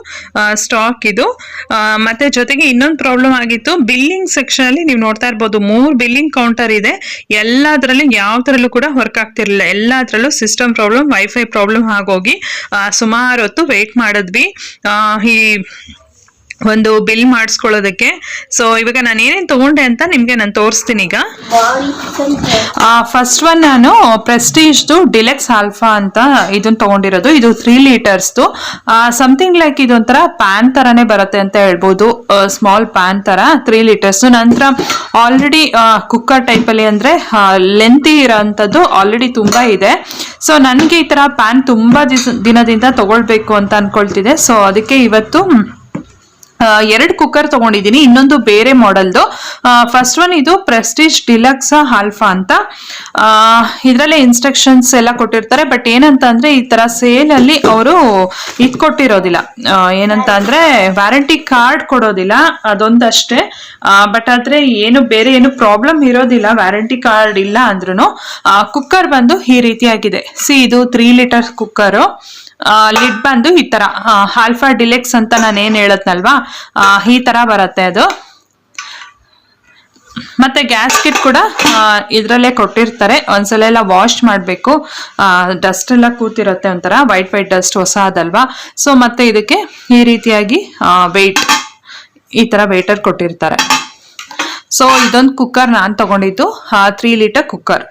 ಸ್ಟಾಕ್ ಇದು. ಮತ್ತೆ ಜೊತೆಗೆ ಇನ್ನೊಂದು ಪ್ರಾಬ್ಲಮ್ ಆಗಿತ್ತು, ಬಿಲ್ಲಿಂಗ್ ಸೆಕ್ಷನ್ ಅಲ್ಲಿ ನೀವು ನೋಡ್ತಾ ಇರ್ಬೋದು 3 ಬಿಲ್ಲಿಂಗ್ ಕೌಂಟರ್ ಇದೆ. ಎಲ್ಲದರಲ್ಲೂ ಯಾವ್ದ್ರಲ್ಲೂ ಕೂಡ ವರ್ಕ್ ಆಗ್ತಿರ್ಲಿಲ್ಲ. ಎಲ್ಲದರಲ್ಲೂ ಸಿಸ್ಟಮ್ ಪ್ರಾಬ್ಲಮ್, ವೈಫೈ ಪ್ರಾಬ್ಲಮ್ ಆಗೋಗಿ ಸುಮಾರು ಹೊತ್ತು ವೇಟ್ ಮಾಡಿದ್ವಿ ಈ ಒಂದು ಬಿಲ್ ಮಾಡಿಸ್ಕೊಳ್ಳೋದಕ್ಕೆ. ಸೊ ಇವಾಗ ನಾನು ಏನೇನು ತಗೊಂಡೆ ಅಂತ ನಿಮ್ಗೆ ನಾನು ತೋರಿಸ್ತೀನಿ ಈಗ. ಫಸ್ಟ್ ಒನ್ ನಾನು ಪ್ರೆಸ್ಟೀಜ್ದು ಡಿಲೆಕ್ಸ್ ಆಲ್ಫಾ ಅಂತ ಇದನ್ನ ತಗೊಂಡಿರೋದು. ಇದು 3 liters ಸಮಥಿಂಗ್ ಲೈಕ್ ಇದೊಂಥರ ಪ್ಯಾನ್ ತರಾನೇ ಬರುತ್ತೆ ಅಂತ ಹೇಳ್ಬೋದು, ಸ್ಮಾಲ್ ಪ್ಯಾನ್ ತರ 3 liters. ನಂತರ ಆಲ್ರೆಡಿ ಕುಕ್ಕರ್ ಟೈಪ್ ಅಲ್ಲಿ ಅಂದ್ರೆ ಲೆಂತಿ ಇರೋಂಥದ್ದು ಆಲ್ರೆಡಿ ತುಂಬಾ ಇದೆ. ಸೊ ನನಗೆ ಈ ತರ ಪ್ಯಾನ್ ತುಂಬಾ ದಿನದಿಂದ ತಗೊಳ್ಬೇಕು ಅಂತ ಅನ್ಕೊಳ್ತಿದೆ. ಸೊ ಅದಕ್ಕೆ ಇವತ್ತು 2 ಕುಕ್ಕರ್ ತಗೊಂಡಿದ್ದೀನಿ, ಇನ್ನೊಂದು ಬೇರೆ ಮಾಡೆಲ್ದು. ಫಸ್ಟ್ ಒನ್ ಇದು ಪ್ರೆಸ್ಟೀಜ್ ಡಿಲಕ್ಸ್ ಆಲ್ಫಾ ಅಂತ. ಇದರಲ್ಲೇ ಇನ್ಸ್ಟ್ರಕ್ಷನ್ಸ್ ಎಲ್ಲ ಕೊಟ್ಟಿರ್ತಾರೆ. ಬಟ್ ಏನಂತ ಅಂದ್ರೆ ಈ ತರ ಸೇಲ್ ಅಲ್ಲಿ ಅವರು ಇದು ಕೊಟ್ಟಿರೋದಿಲ್ಲ, ಏನಂತ ಅಂದ್ರೆ ವ್ಯಾರಂಟಿ ಕಾರ್ಡ್ ಕೊಡೋದಿಲ್ಲ, ಅದೊಂದಷ್ಟೇ. ಬಟ್ ಆದ್ರೆ ಏನು ಬೇರೆ ಏನು ಪ್ರಾಬ್ಲಮ್ ಇರೋದಿಲ್ಲ, ವ್ಯಾರಂಟಿ ಕಾರ್ಡ್ ಇಲ್ಲ ಅಂದ್ರೂ. ಕುಕ್ಕರ್ ಬಂದು ಈ ರೀತಿಯಾಗಿದೆ. ಇದು 3 liters ಕುಕ್ಕರು. ಲಿಡ್ ಬಂದು ಈ ತರ ಆಲ್ಫಾ ಡಿಲೆಕ್ಸ್ ಅಂತ ನಾನು ಏನ್ ಹೇಳದ್ನಲ್ವಾ, ಈ ತರ ಬರುತ್ತೆ ಅದು. ಮತ್ತೆ ಗ್ಯಾಸ್ ಕಿಟ್ ಕೂಡ ಇದ್ರಲ್ಲೇ ಕೊಟ್ಟಿರ್ತಾರೆ. ಒಂದ್ಸಲ ಎಲ್ಲ ವಾಶ್ ಮಾಡಬೇಕು, ಡಸ್ಟ್ ಎಲ್ಲ ಕೂತಿರುತ್ತೆ, ಒಂಥರ ವೈಟ್ ಡಸ್ಟ್ ಹೊಸ ಅದಲ್ವಾ. ಸೊ ಮತ್ತೆ ಇದಕ್ಕೆ ಈ ರೀತಿಯಾಗಿ ವೆಯ್ಟ್, ಈ ತರ ವೇಟರ್ ಕೊಟ್ಟಿರ್ತಾರೆ. ಸೊ ಇದೊಂದು ಕುಕ್ಕರ್ ನಾನು ತಗೊಂಡಿದ್ದು 3 liter ಕುಕ್ಕರ್.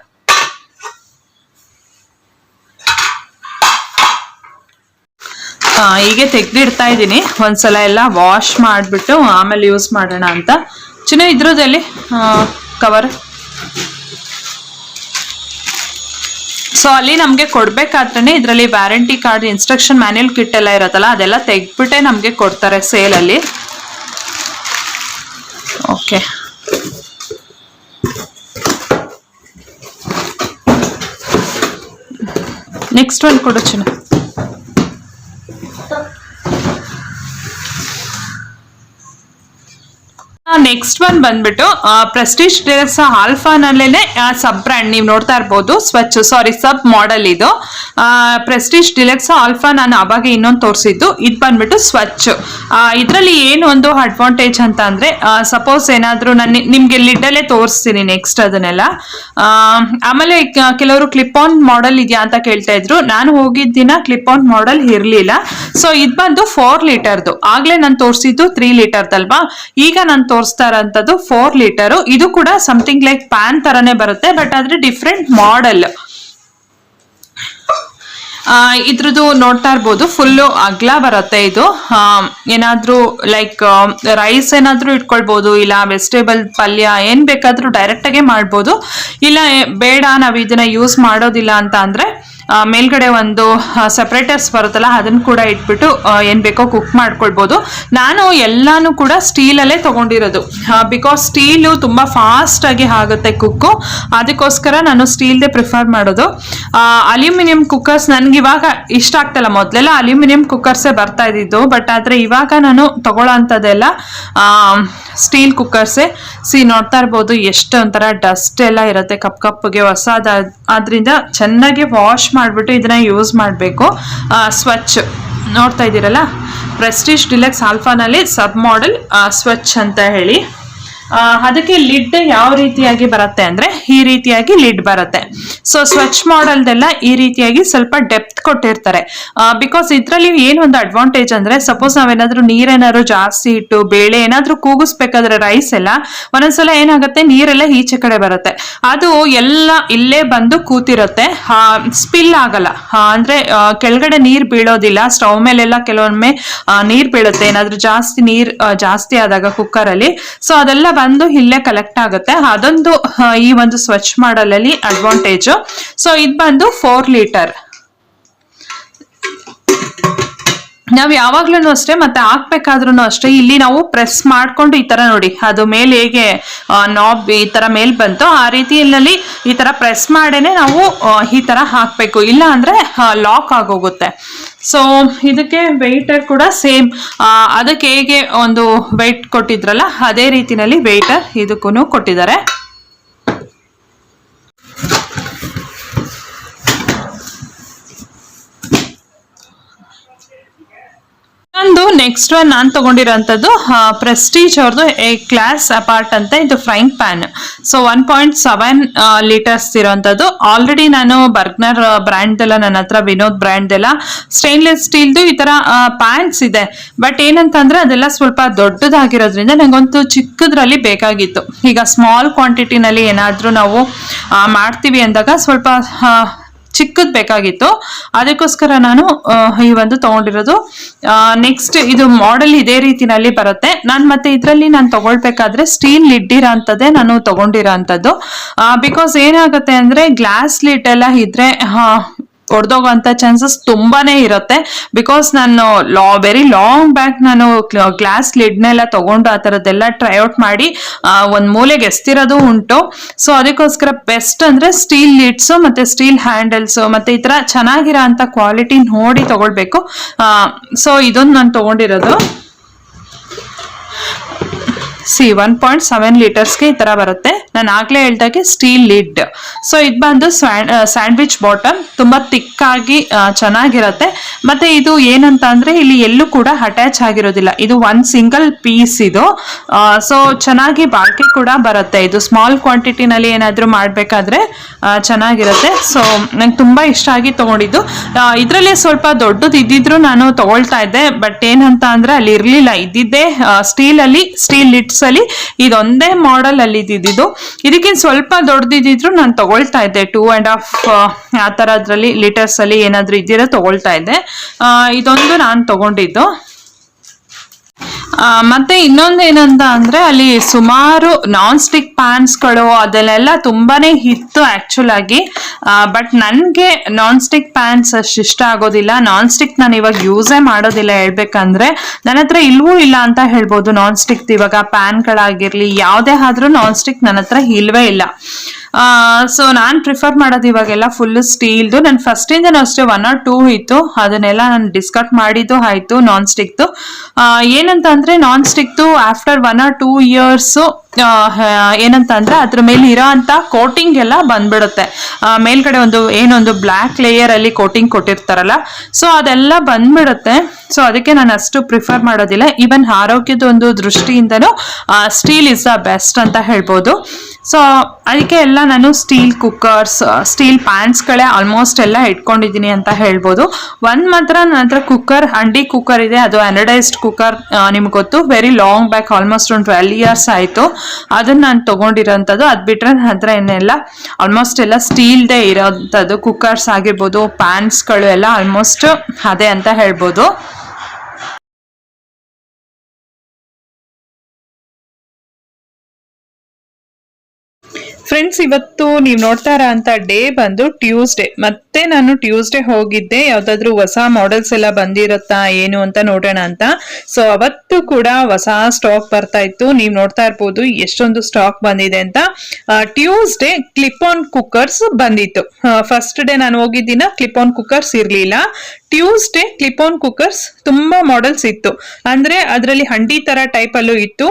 ಹೀಗೆ ತೆಗ್ದಿಡ್ತಾ ಇದ್ದೀನಿ, ಒಂದ್ಸಲ ಎಲ್ಲ ವಾಶ್ ಮಾಡಿಬಿಟ್ಟು ಆಮೇಲೆ ಯೂಸ್ ಮಾಡೋಣ ಅಂತ. ಇದ್ರದಲ್ಲಿ ಕವರ್. ಸೊ ಅಲ್ಲಿ ನಮಗೆ ಕೊಡ್ಬೇಕಾದ್ರೆ ಇದರಲ್ಲಿ warranty card, instruction manual kit ಎಲ್ಲ ಇರತ್ತಲ್ಲ, ಅದೆಲ್ಲ ತೆಗ್ದ್ಬಿಟ್ಟೆ ನಮಗೆ ಕೊಡ್ತಾರೆ ಸೇಲಲ್ಲಿ. ಓಕೆ, ನೆಕ್ಸ್ಟ್ ಒಂದು ಕೊಡು ಚಿನ್ನ. ನೆಕ್ಸ್ಟ್ ಒನ್ ಬಂದ್ಬಿಟ್ಟು ಪ್ರೆಸ್ಟೀಜ್ ಡಿಲೆಕ್ಸ್ ಆಲ್ಫಾ ನಲ್ಲೇನೆ ಸಬ್ ಬ್ರ್ಯಾಂಡ್ ನೀವು ನೋಡ್ತಾ ಇರ್ಬೋದು, ಸಬ್ ಮಾಡೆಲ್ ಇದು. ಪ್ರೆಸ್ಟೀಜ್ ಡಿಲೆಕ್ಸ್ ಆಲ್ಫಾ ನಾನು ಅವಾಗ ಇನ್ನೊಂದು ತೋರಿಸಿದ್ದು, ಇದು ಬಂದ್ಬಿಟ್ಟು ಸ್ವಚ್. ಇದರಲ್ಲಿ ಏನು ಒಂದು ಅಡ್ವಾಂಟೇಜ್ ಅಂತ ಅಂದ್ರೆ, ಸಪೋಸ್ ಏನಾದ್ರು ನಾನು ನಿಮ್ಗೆ ಲಿಡ್ಡಲ್ಲೇ ತೋರಿಸ್ತೀನಿ ನೆಕ್ಸ್ಟ್ ಅದನ್ನೆಲ್ಲ. ಆಮೇಲೆ ಕೆಲವರು ಕ್ಲಿಪ್ ಆನ್ ಮಾಡೆಲ್ ಇದೆಯಾ ಅಂತ ಕೇಳ್ತಾ ಇದ್ರು. ನಾನು ಹೋಗಿದ್ದ ದಿನ ಕ್ಲಿಪ್ ಆನ್ ಮಾಡೆಲ್ ಇರ್ಲಿಲ್ಲ. ಸೊ ಇದು ಬಂದು 4 ಲೀಟರ್ದು. ಆಗ್ಲೇ ನಾನು ತೋರಿಸಿದ್ದು 3 ಲೀಟರ್ದಲ್ವಾ, ಈಗ ನಾನು ತೋರಿಸ್ತಾ ಇರೋಂಥದ್ದು 4 liter. ಇದು ಕೂಡ ಸಮಥಿಂಗ್ ಲೈಕ್ ಪ್ಯಾನ್ ತರಾನೇ ಬರುತ್ತೆ, ಬಟ್ ಆದ್ರೆ ಡಿಫ್ರೆಂಟ್ ಮಾಡೆಲ್. ಇದ್ರದ್ದು ನೋಡ್ತಾ ಇರ್ಬೋದು, ಫುಲ್ಲು ಅಗ್ಲ ಬರುತ್ತೆ ಇದು. ಏನಾದ್ರೂ ಲೈಕ್ ರೈಸ್ ಏನಾದ್ರೂ ಇಟ್ಕೊಳ್ಬಹುದು, ಇಲ್ಲ ವೆಜಿಟೇಬಲ್ ಪಲ್ಯ ಏನ್ ಬೇಕಾದ್ರೂ ಡೈರೆಕ್ಟ್ ಆಗಿ ಮಾಡ್ಬೋದು. ಇಲ್ಲ ಬೇಡ ನಾವು ಇದನ್ನ ಯೂಸ್ ಮಾಡೋದಿಲ್ಲ ಅಂತ ಅಂದ್ರೆ ಮೇಲ್ಗಡೆ ಒಂದು ಸೆಪರೇಟರ್ಸ್ ಬರುತ್ತಲ್ಲ, ಅದನ್ನ ಕೂಡ ಇಟ್ಬಿಟ್ಟು ಏನ್ ಬೇಕೋ ಕುಕ್ ಮಾಡ್ಕೊಳ್ಬಹುದು. ನಾನು ಎಲ್ಲಾನು ಕೂಡ ಸ್ಟೀಲಲ್ಲೇ ತಗೊಂಡಿರೋದು, ಬಿಕಾಸ್ ಸ್ಟೀಲು ತುಂಬಾ ಫಾಸ್ಟ್ ಆಗಿ ಆಗುತ್ತೆ ಕುಕ್ಕು. ಅದಕ್ಕೋಸ್ಕರ ನಾನು ಸ್ಟೀಲ್ದೇ ಪ್ರಿಫರ್ ಮಾಡೋದು. ಅಲ್ಯೂಮಿನಿಯಂ ಕುಕ್ಕರ್ಸ್ ನನ್ಗೆ ಇವಾಗ ಇಷ್ಟ ಆಗ್ತಲ್ಲ. ಮೊದಲೆಲ್ಲ ಅಲ್ಯೂಮಿನಿಯಂ ಕುಕ್ಕರ್ಸೇ ಬರ್ತಾ ಇದ್ದಿದ್ದು, ಬಟ್ ಆದ್ರೆ ಇವಾಗ ನಾನು ತಗೊಳ್ಳೋ ಅಂಥದ್ದೆಲ್ಲ ಸ್ಟೀಲ್ ಕುಕ್ಕರ್ಸೇ. ನೋಡ್ತಾ ಇರ್ಬೋದು ಎಷ್ಟು ಒಂಥರ ಡಸ್ಟ್ ಎಲ್ಲ ಇರುತ್ತೆ, ಕಪ್ಗೆ ಹೊಸದ. ಆದ್ರಿಂದ ಚೆನ್ನಾಗಿ ವಾಶ್ ಮಾಡಿಬಿಟ್ಟು ಇದನ್ನ ಯೂಸ್ ಮಾಡಬೇಕು. ಸ್ವಚ್ ನೋಡ್ತಾ ಇದ್ದೀರಲ್ಲ, ಪ್ರೆಸ್ಟೀಜ್ ಡಿಲೆಕ್ಸ್ ಆಲ್ಫಾನಲ್ಲಿ ಸಬ್ ಮಾಡೆಲ್ ಸ್ವಚ್ ಅಂತ ಹೇಳಿ. ಅದಕ್ಕೆ ಲಿಡ್ ಯಾವ ರೀತಿಯಾಗಿ ಬರುತ್ತೆ ಅಂದ್ರೆ ಈ ರೀತಿಯಾಗಿ ಲಿಡ್ ಬರುತ್ತೆ. ಸೊ ಸ್ವಚ್ ಮಾಡೆಲ್ದೆಲ್ಲ ಈ ರೀತಿಯಾಗಿ ಸ್ವಲ್ಪ ಡೆಪ್ತ್ ಕೊಟ್ಟಿರ್ತಾರೆ. ಬಿಕಾಸ್ ಇದ್ರಲ್ಲಿ ಏನು ಒಂದು ಅಡ್ವಾಂಟೇಜ್ ಅಂದ್ರೆ ಸಪೋಸ್ ನಾವೇನಾದ್ರೂ ನೀರೇನಾದ್ರು ಜಾಸ್ತಿ ಇಟ್ಟು ಬೇಳೆ ಏನಾದ್ರೂ ಕೂಗಿಸ್ಬೇಕಾದ್ರೆ ರೈಸ್ ಎಲ್ಲ ಒಂದೊಂದ್ಸಲ ಏನಾಗುತ್ತೆ ನೀರೆಲ್ಲ ಈಚೆ ಕಡೆ ಬರುತ್ತೆ, ಅದು ಎಲ್ಲ ಇಲ್ಲೇ ಬಂದು ಕೂತಿರುತ್ತೆ, ಸ್ಪಿಲ್ ಆಗಲ್ಲ. ಅಂದ್ರೆ ಕೆಳಗಡೆ ನೀರ್ ಬೀಳೋದಿಲ್ಲ, ಸ್ಟವ್ ಮೇಲೆಲ್ಲ ಕೆಲವೊಮ್ಮೆ ನೀರ್ ಬೀಳುತ್ತೆ ಏನಾದ್ರೂ ಜಾಸ್ತಿ ಆದಾಗ ಕುಕ್ಕರ್ ಅಲ್ಲಿ. ಸೊ ಅದೆಲ್ಲ ಬಂದು ಇಲ್ಲೇ ಕಲೆಕ್ಟ್ ಆಗುತ್ತೆ, ಅದೊಂದು ಈ ಒಂದು ಸ್ವಚ್ ಮಾಡಲಲ್ಲಿ ಅಡ್ವಾಂಟೇಜ್. ಸೊ ಇದು ಬಂದು 4 ಲೀಟರ್. ನಾವ್ ಯಾವಾಗ್ಲೂ ಅಷ್ಟೇ ಮತ್ತೆ ಹಾಕ್ಬೇಕಾದ್ರೂ ಅಷ್ಟೇ ಇಲ್ಲಿ ನಾವು ಪ್ರೆಸ್ ಮಾಡ್ಕೊಂಡು ಈ ತರ ನೋಡಿ ಅದು ಮೇಲೆ ಹೇಗೆ ನಾಬ್ ಈ ತರ ಮೇಲ್ ಬಂತು ಆ ರೀತಿಯಲ್ಲಿ ಈ ತರ ಪ್ರೆಸ್ ಮಾಡೇನೆ ನಾವು ಈ ತರ ಹಾಕ್ಬೇಕು, ಇಲ್ಲ ಅಂದ್ರೆ ಲಾಕ್ ಆಗೋಗುತ್ತೆ. ಸೊ ಇದಕ್ಕೆ ವೆಯ್ಟರ್ ಕೂಡ ಸೇಮ್ ಅದಕ್ಕೆ ಹೇಗೆ ಒಂದು ವೆಯ್ಟ್ ಕೊಟ್ಟಿದ್ರಲ್ಲ ಅದೇ ರೀತಿನಲ್ಲಿ ವೆಯ್ಟರ್ ಇದಕ್ಕೂ ಕೊಟ್ಟಿದ್ದಾರೆ. ಒಂದು ನೆಕ್ಸ್ಟ್ ಒನ್ ನಾನು ತಗೊಂಡಿರೋಂಥದ್ದು ಪ್ರೆಸ್ಟೀಜ್ ಅವ್ರದ್ದು ಕ್ಲಾಸ್ ಅಪಾರ್ಟ್ ಅಂತ, ಇದು ಫ್ರೈಂಗ್ ಪ್ಯಾನ್. ಸೊ 1.7 ಲೀಟರ್ಸ್ ಇರೋಂಥದ್ದು. ಆಲ್ರೆಡಿ ನಾನು ಬರ್ಗ್ನರ್ ಬ್ರ್ಯಾಂಡ್ದೆಲ್ಲ ನನ್ನ ಹತ್ರ ವಿನೋದ್ ಬ್ರ್ಯಾಂಡ್ದೆಲ್ಲ ಸ್ಟೇನ್ಲೆಸ್ ಸ್ಟೀಲ್ದು ಈ ತರ ಪ್ಯಾನ್ಸ್ ಇದೆ. ಬಟ್ ಏನಂತಂದ್ರೆ ಅದೆಲ್ಲ ಸ್ವಲ್ಪ ದೊಡ್ಡದಾಗಿರೋದ್ರಿಂದ ನಂಗೊಂದು ಚಿಕ್ಕದ್ರಲ್ಲಿ ಬೇಕಾಗಿತ್ತು. ಈಗ ಸ್ಮಾಲ್ ಕ್ವಾಂಟಿಟಿನಲ್ಲಿ ಏನಾದ್ರೂ ನಾವು ಮಾಡ್ತೀವಿ ಅಂದಾಗ ಸ್ವಲ್ಪ ಚಿಕ್ಕದ್ ಬೇಕಾಗಿತ್ತು, ಅದಕ್ಕೋಸ್ಕರ ನಾನು ಈ ಒಂದು ತಗೊಂಡಿರೋದು. ನೆಕ್ಸ್ಟ್ ಇದು ಮಾಡೆಲ್ ಇದೇ ರೀತಿನಲ್ಲಿ ಬರುತ್ತೆ. ಮತ್ತೆ ಇದರಲ್ಲಿ ನಾನು ತಗೊಳ್ಬೇಕಾದ್ರೆ ಸ್ಟೀಲ್ ಲಿಡ್ ಇರೋಂಥದ್ದೇ ನಾನು ತಗೊಂಡಿರೋ ಅಂಥದ್ದು. ಬಿಕಾಸ್ ಏನಾಗುತ್ತೆ ಅಂದ್ರೆ ಗ್ಲಾಸ್ ಲಿಡ್ ಎಲ್ಲ ಇದ್ರೆ ಒಡೆದೋಗುವಂತ ಚಾನ್ಸಸ್ ತುಂಬಾನೇ ಇರುತ್ತೆ. ಬಿಕಾಸ್ ನಾನು ವೆರಿ ಲಾಂಗ್ ಬ್ಯಾಕ್ ನಾನು ಗ್ಲಾಸ್ ಲಿಡ್ನೆಲ್ಲ ತಗೊಂಡು ಆ ಥರದ್ದೆಲ್ಲ ಟ್ರೈ ಔಟ್ ಮಾಡಿ ಒಂದ್ ಮೂಲೆಗೆ ಎಸ್ತಿರೋದು ಉಂಟು. ಸೊ ಅದಕ್ಕೋಸ್ಕರ ಬೆಸ್ಟ್ ಅಂದ್ರೆ ಸ್ಟೀಲ್ ಲಿಡ್ಸ್ ಮತ್ತೆ ಸ್ಟೀಲ್ ಹ್ಯಾಂಡಲ್ಸ್ ಮತ್ತೆ ಈ ತರ ಚೆನ್ನಾಗಿರೋ ಅಂತ ಕ್ವಾಲಿಟಿ ನೋಡಿ ತಗೊಳ್ಬೇಕು. ಸೊ ಇದೊಂದು ನಾನು ತಗೊಂಡಿರೋದು. 1.7 ಲೀಟರ್ಸ್ಗೆ ಈ ತರ ಬರುತ್ತೆ. ನಾನು ಆಗ್ಲೇ ಹೇಳ್ದಾಗೆ ಸ್ಟೀಲ್ ಲಿಡ್. ಸೊ ಇದು ಬಂದು ಸ್ಯಾಂಡ್ವಿಚ್ ಬಾಟಮ್, ತುಂಬಾ ತಿಕ್ ಆಗಿ ಚೆನ್ನಾಗಿರುತ್ತೆ. ಮತ್ತೆ ಇದು ಏನಂತ ಅಂದ್ರೆ ಇಲ್ಲಿ ಎಲ್ಲೂ ಕೂಡ ಅಟ್ಯಾಚ್ ಆಗಿರೋದಿಲ್ಲ, ಇದು ಒಂದು ಸಿಂಗಲ್ ಪೀಸ್ ಇದು. ಸೊ ಚೆನ್ನಾಗಿ ಬಾಳ್ಕೆ ಕೂಡ ಬರುತ್ತೆ. ಇದು ಸ್ಮಾಲ್ ಕ್ವಾಂಟಿಟಿನಲ್ಲಿ ಏನಾದ್ರೂ ಮಾಡ್ಬೇಕಾದ್ರೆ ಚೆನ್ನಾಗಿರುತ್ತೆ. ಸೊ ನಂಗೆ ತುಂಬಾ ಇಷ್ಟ ಆಗಿ ತಗೊಂಡಿದ್ದು. ಇದರಲ್ಲಿ ಸ್ವಲ್ಪ ದೊಡ್ಡದು ಇದ್ದಿದ್ರು ನಾನು ತಗೊಳ್ತಾ ಇದ್ದೆ, ಬಟ್ ಏನಂತ ಅಂದ್ರೆ ಅಲ್ಲಿ ಇರ್ಲಿಲ್ಲ, ಇದ್ದಿದ್ದೇ ಸ್ಟೀಲ್ ಲಿಡ್ಸ್ ಅಲ್ಲಿ ಇದೊಂದೇ ಮಾಡೆಲ್ ಅಲ್ಲಿ ಇದ್ದಿದ್ದು. ಇದಕ್ಕಿಂತ ಸ್ವಲ್ಪ ದೊಡ್ಡದಿದ್ರು ನಾನು ತಗೊಳ್ತಾ ಇದ್ದೆ, 2.5 ಆ ತರದ್ರಲ್ಲಿ ಲೀಟರ್ಸ್ ಅಲ್ಲಿ ಏನಾದ್ರೂ ಇದ್ದಿರೋ ತಗೊಳ್ತಾ ಇದ್ದೆ. ಇದೊಂದು ನಾನು ತಗೊಂಡಿದ್ದು. ಮತ್ತೆ ಇನ್ನೊಂದೇನಂತ ಅಂದ್ರೆ ಅಲ್ಲಿ ಸುಮಾರು ನಾನ್ ಸ್ಟಿಕ್ ಪ್ಯಾನ್ಸ್ಗಳು ಅದನ್ನೆಲ್ಲ ತುಂಬಾನೇ ಇತ್ತು ಆಕ್ಚುಲ್ ಆಗಿ. ಬಟ್ ನನ್ಗೆ ನಾನ್ ಸ್ಟಿಕ್ ಪ್ಯಾನ್ಸ್ ಅಷ್ಟು ಇಷ್ಟ ಆಗೋದಿಲ್ಲ. ನಾನ್ ಸ್ಟಿಕ್ ನಾನು ಇವಾಗ ಯೂಸೇ ಮಾಡೋದಿಲ್ಲ ಹೇಳ್ಬೇಕಂದ್ರೆ, ನನ್ನ ಹತ್ರ ಇಲ್ವೂ ಇಲ್ಲ ಅಂತ ಹೇಳ್ಬೋದು. ನಾನ್ ಸ್ಟಿಕ್ ಇವಾಗ ಪ್ಯಾನ್ಗಳಾಗಿರ್ಲಿ ಯಾವುದೇ ಆದ್ರೂ ನಾನ್ ಸ್ಟಿಕ್ ನನ್ನ ಹತ್ರ ಇಲ್ವೇ ಇಲ್ಲ. ಸೊ ನಾನು ಪ್ರಿಫರ್ ಮಾಡೋದು ಇವಾಗೆಲ್ಲ ಫುಲ್ ಸ್ಟೀಲ್ದು. ನಾನು ಫಸ್ಟ್ ಇಂದನೂ ಅಷ್ಟೇ 1 or 2 ಇತ್ತು, ಅದನ್ನೆಲ್ಲ ನಾನು ಡಿಸ್ಕಟ್ ಮಾಡಿದ್ದು ಆಯ್ತು ನಾನ್ ಸ್ಟಿಕ್ದು. ಏನಂತ ಅಂದ್ರೆ ನಾನ್ ಸ್ಟಿಕ್ದು ಆಫ್ಟರ್ 1 or 2 years ಏನಂತ ಅಂದ್ರೆ ಅದ್ರ ಮೇಲೆ ಇರೋ ಅಂತ ಕೋಟಿಂಗ್ ಎಲ್ಲ ಬಂದ್ಬಿಡುತ್ತೆ. ಮೇಲ್ಗಡೆ ಏನೊಂದು ಬ್ಲ್ಯಾಕ್ ಲೇಯರ್ ಅಲ್ಲಿ ಕೋಟಿಂಗ್ ಕೊಟ್ಟಿರ್ತಾರಲ್ಲ, ಸೊ ಅದೆಲ್ಲ ಬಂದ್ಬಿಡುತ್ತೆ. ಸೊ ಅದಕ್ಕೆ ನಾನು ಅಷ್ಟು ಪ್ರಿಫರ್ ಮಾಡೋದಿಲ್ಲ. ಈವನ್ ಆರೋಗ್ಯದ ಒಂದು ದೃಷ್ಟಿಯಿಂದನೂ ಸ್ಟೀಲ್ ಇಸ್ ದ ಬೆಸ್ಟ್ ಅಂತ ಹೇಳ್ಬೋದು. ಸೊ ಅದಕ್ಕೆ ಎಲ್ಲ ನಾನು ಸ್ಟೀಲ್ ಕುಕ್ಕರ್ಸ್, ಸ್ಟೀಲ್ ಪ್ಯಾನ್ಸ್ಗಳೇ ಆಲ್ಮೋಸ್ಟ್ ಎಲ್ಲ ಇಟ್ಕೊಂಡಿದ್ದೀನಿ ಅಂತ ಹೇಳ್ಬೋದು. ಮಾತ್ರ ನನ್ನ ಹತ್ರ ಕುಕ್ಕರ್, ಅಂಡಿ ಕುಕ್ಕರ್ ಇದೆ, ಅದು ಅನಡೈಸ್ಡ್ ಕುಕ್ಕರ್, ನಿಮ್ಗೆ ಗೊತ್ತು, ವೆರಿ ಲಾಂಗ್ ಬ್ಯಾಕ್, ಆಲ್ಮೋಸ್ಟ್ ಒಂದು 12 years ಆಯಿತು ಅದನ್ನ ನಾನು ತಗೊಂಡಿರೋಂಥದ್ದು. ಅದು ಬಿಟ್ರೆ ನನ್ನ ಹತ್ರ ಏನೆಲ್ಲ ಆಲ್ಮೋಸ್ಟ್ ಎಲ್ಲ ಸ್ಟೀಲ್ದೇ ಇರೋಂಥದ್ದು ಕುಕ್ಕರ್ಸ್ ಆಗಿರ್ಬೋದು, ಪ್ಯಾನ್ಸ್ಗಳು ಎಲ್ಲ ಆಲ್ಮೋಸ್ಟ್ ಅದೇ ಅಂತ ಹೇಳ್ಬೋದು. ಫ್ರೆಂಡ್ಸ್, ಇವತ್ತು ನೀವು ನೋಡ್ತಾ ಇರೋ ಅಂತ ಡೇ ಬಂದು ಟ್ಯೂಸ್ಡೇ. ಮತ್ತೆ ನಾನು ಟ್ಯೂಸ್ಡೇ ಹೋಗಿದ್ದೆ, ಯಾವ್ದಾದ್ರು ಹೊಸ ಮಾಡೆಲ್ಸ್ ಎಲ್ಲ ಬಂದಿರುತ್ತಾ ಏನು ಅಂತ ನೋಡೋಣ ಅಂತ. ಸೊ ಅವತ್ತು ಕೂಡ ಹೊಸ ಸ್ಟಾಕ್ ಬರ್ತಾ ಇತ್ತು. ನೀವು ನೋಡ್ತಾ ಇರ್ಬೋದು ಎಷ್ಟೊಂದು ಸ್ಟಾಕ್ ಬಂದಿದೆ ಅಂತ. ಟ್ಯೂಸ್ಡೇ ಕ್ಲಿಪ್ ಆನ್ ಕುಕ್ಕರ್ಸ್ ಬಂದಿತ್ತು. ಫಸ್ಟ್ ಡೇ ನಾನು ಹೋಗಿದ್ದಿನ ಕ್ಲಿಪ್ ಆನ್ ಕುಕ್ಕರ್ಸ್ ಇರ್ಲಿಲ್ಲ. ಟ್ಯೂಸ್ಡೇ ಕ್ಲಿಪ್ ಆನ್ ಕುಕ್ಕರ್ಸ್ ತುಂಬಾ ಮಾಡೆಲ್ಸ್ ಇತ್ತು. ಅಂದ್ರೆ ಅದರಲ್ಲಿ ಹಂಡಿ ತರ ಟೈಪ್ ಅಲ್ಲೂ ಇತ್ತು,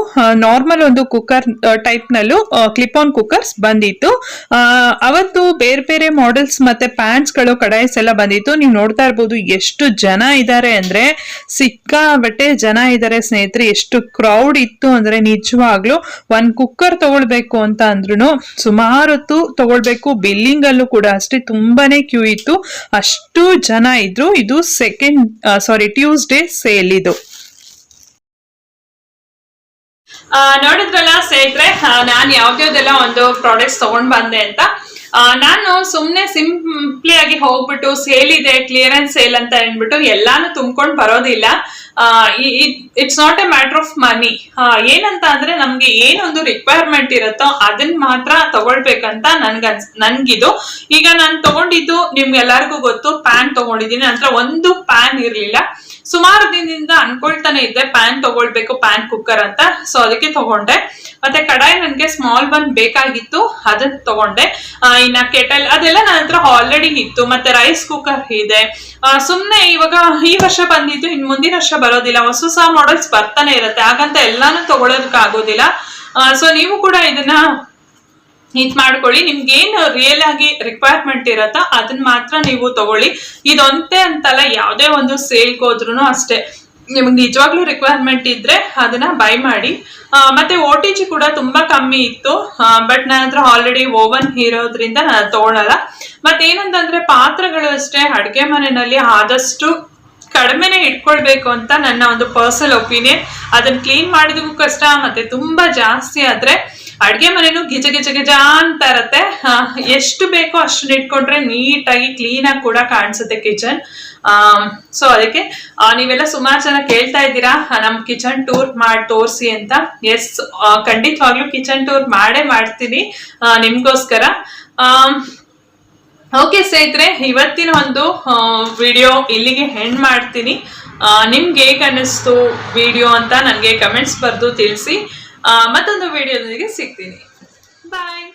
ನಾರ್ಮಲ್ ಒಂದು ಕುಕ್ಕರ್ ಟೈಪ್ ನಲ್ಲೂ ಕ್ಲಿಪ್ ಆನ್ ಕುಕ್ಕರ್ಸ್ ಬಂದಿತ್ತು. ಅವತ್ತು ಬೇರೆ ಬೇರೆ ಮಾಡೆಲ್ಸ್ ಮತ್ತೆ ಪ್ಯಾನ್ಸ್ ಗಳು ಕಡಾಯಿಸ್ ಎಲ್ಲ ಬಂದಿತ್ತು. ನೀವು ನೋಡ್ತಾ ಇರ್ಬೋದು ಎಷ್ಟು ಜನ ಇದ್ದಾರೆ ಅಂದ್ರೆ ಸಿಕ್ಕಾಬಟ್ಟೆ ಜನ ಇದ್ದಾರೆ ಸ್ನೇಹಿತರೆ. ಎಷ್ಟು ಕ್ರೌಡ್ ಇತ್ತು ಅಂದ್ರೆ ನಿಜವಾಗ್ಲೂ ಒಂದ್ ಕುಕ್ಕರ್ ತಗೊಳ್ಬೇಕು ಅಂತ ಅಂದ್ರೂ ಸುಮಾರು ಹೊತ್ತು ತಗೊಳ್ಬೇಕು. ಬಿಲ್ಲಿಂಗ್ ಅಲ್ಲೂ ಕೂಡ ಅಷ್ಟೇ ತುಂಬಾನೇ ಕ್ಯೂ ಇತ್ತು, ಅಷ್ಟು ಜನ ಇದ್ರು. ಇದು ಟ್ಯೂಸ್ಡೇ ಸೇಲ್ ಇದು. ನೋಡಿದ್ರಲ್ಲ ಸ್ನೇಹಿತರೆ, ನಾನು ಯಾವ್ದ್ಯಾವ್ದೆಲ್ಲ ಒಂದು ಪ್ರಾಡಕ್ಟ್ಸ್ ತಗೊಂಡ್ ಬಂದೆ ಅಂತ. ನಾನು ಸುಮ್ನೆ ಸಿಂಪ್ಲಿ ಆಗಿ ಹೋಗ್ಬಿಟ್ಟು ಸೇಲ್ ಇದೆ, ಕ್ಲಿಯರೆನ್ಸ್ ಸೇಲ್ ಅಂತ ಹೇಳ್ಬಿಟ್ಟು ಎಲ್ಲಾನು ತುಂಬ್ಕೊಂಡ್ ಬರೋದಿಲ್ಲ. It's not A matter of money. ಏನಂತ ಅಂದ್ರೆ ನಮ್ಗೆ ಏನೊಂದು ರಿಕ್ವೈರ್ಮೆಂಟ್ ಇರುತ್ತೋ ಅದನ್ನ ಮಾತ್ರ ತಗೊಳ್ಬೇಕಂತ ನನ್ಗಿದು. ಈಗ ನಾನು ತಗೊಂಡಿದ್ದು ನಿಮ್ಗೆ ಎಲ್ಲರಿಗೂ ಗೊತ್ತು, ಪ್ಯಾನ್ ತಗೊಂಡಿದ್ದೀನಿ. ನಂತರ ಒಂದು ಪ್ಯಾನ್ ಇರ್ಲಿಲ್ಲ, ಸುಮಾರು ದಿನದಿಂದ ಅನ್ಕೊಳ್ತಾನೆ ಇದ್ದೆ ಪ್ಯಾನ್ ತಗೊಳ್ಬೇಕು, ಪ್ಯಾನ್ ಕುಕ್ಕರ್ ಅಂತ. ಸೊ ಅದಕ್ಕೆ ತಗೊಂಡೆ. ಮತ್ತೆ ಕಡಾಯಿ ನನ್ಗೆ ಸ್ಮಾಲ್ ಒನ್ ಬೇಕಾಗಿತ್ತು, ಅದನ್ನ ತಗೊಂಡೆ. ಇನ್ನ ಕೆಟಲ್ ಅದೆಲ್ಲ ನನ್ನ ಹತ್ರ ಆಲ್ರೆಡಿ ಇತ್ತು. ಮತ್ತೆ ರೈಸ್ ಕುಕ್ಕರ್ ಇದೆ. ಸುಮ್ನೆ ಇವಾಗ ಈ ವರ್ಷ ಬಂದಿದ್ದು, ಇನ್ ಮುಂದಿನ ವರ್ಷ ಬರೋದಿಲ್ಲ, ಹೊಸ ಮಾಡೆಲ್ಸ್ ಬರ್ತಾನೆ ಇರುತ್ತೆ, ಹಾಗಂತ ಎಲ್ಲಾನು ತಗೊಳೋದಕ್ಕೆ ಆಗೋದಿಲ್ಲ. ಸೊ ನೀವು ಕೂಡ ಇದನ್ನ ಇದ್ ಮಾಡ್ಕೊಳ್ಳಿ. ನಿಮ್ಗೆ ಏನು ರಿಯಲ್ ಆಗಿ ರಿಕ್ವೈರ್ಮೆಂಟ್ ಇರತ್ತ ಅದನ್ನ ಮಾತ್ರ ನೀವು ತಗೊಳ್ಳಿ. ಇದೊಂದೇ ಅಂತಲ್ಲ, ಯಾವ್ದೇ ಒಂದು ಸೇಲ್ಗೆ ಹೋದ್ರು ಅಷ್ಟೇ, ನಿಮ್ಗೆ ನಿಜವಾಗ್ಲೂ ರಿಕ್ವೈರ್ಮೆಂಟ್ ಇದ್ರೆ ಅದನ್ನ ಬೈ ಮಾಡಿ. ಮತ್ತೆ OTG ಕೂಡ ತುಂಬಾ ಕಮ್ಮಿ ಇತ್ತು, ಬಟ್ ನನ್ನ ಹತ್ರ ಆಲ್ರೆಡಿ ಓವನ್ ಇರೋದ್ರಿಂದ ನಾನು ತಗೊಳಲ್ಲ. ಮತ್ತೇನಂತಂದ್ರೆ ಪಾತ್ರೆಗಳು ಅಷ್ಟೇ, ಅಡ್ಗೆ ಮನೆಯಲ್ಲಿ ಆದಷ್ಟು ಕಡಿಮೆನೆ ಇಟ್ಕೊಳ್ಬೇಕು ಅಂತ ನನ್ನ ಒಂದು ಪರ್ಸನಲ್ ಒಪಿನಿಯನ್. ಅದನ್ನ ಕ್ಲೀನ್ ಮಾಡಿದಕ್ಕೂ ಕಷ್ಟ, ಮತ್ತೆ ತುಂಬಾ ಜಾಸ್ತಿ ಆದ್ರೆ ಅಡ್ಗೆ ಮನೆನೂ ಗಿಜ ಗಿಜ ಗಿಜ ಅಂತ ಇರತ್ತೆ. ಎಷ್ಟು ಬೇಕೋ ಅಷ್ಟು ಇಟ್ಕೊಂಡ್ರೆ ನೀಟಾಗಿ ಕ್ಲೀನ್ ಆಗಿ ಕೂಡ ಕಾಣಿಸುತ್ತೆ ಕಿಚನ್. ಸೊ ಅದಕ್ಕೆ ನೀವೆಲ್ಲ ಸುಮಾರು ಜನ ಕೇಳ್ತಾ ಇದ್ದೀರಾ ನಮ್ ಕಿಚನ್ ಟೂರ್ ಮಾಡಿ ತೋರಿಸಿ ಅಂತ. ಎಸ್, ಖಂಡಿತವಾಗ್ಲೂ ಕಿಚನ್ ಟೂರ್ ಮಾಡ್ತೀನಿ ನಿಮ್ಗೋಸ್ಕರ. ಓಕೆ ಸ್ನೇಹಿತರೆ, ಇವತ್ತಿನ ಒಂದು ವಿಡಿಯೋ ಇಲ್ಲಿಗೆ ಎಂಡ್ ಮಾಡ್ತೀನಿ. ನಿಮ್ಗೆ ಹೇಗೆ ಅನ್ನಿಸ್ತು ವಿಡಿಯೋ ಅಂತ ನನಗೆ ಕಮೆಂಟ್ಸ್ ಬರೆದು ತಿಳಿಸಿ. ಮತ್ತೊಂದು ವಿಡಿಯೋದೊಂದಿಗೆ ಸಿಗ್ತೀನಿ. ಬಾಯ್.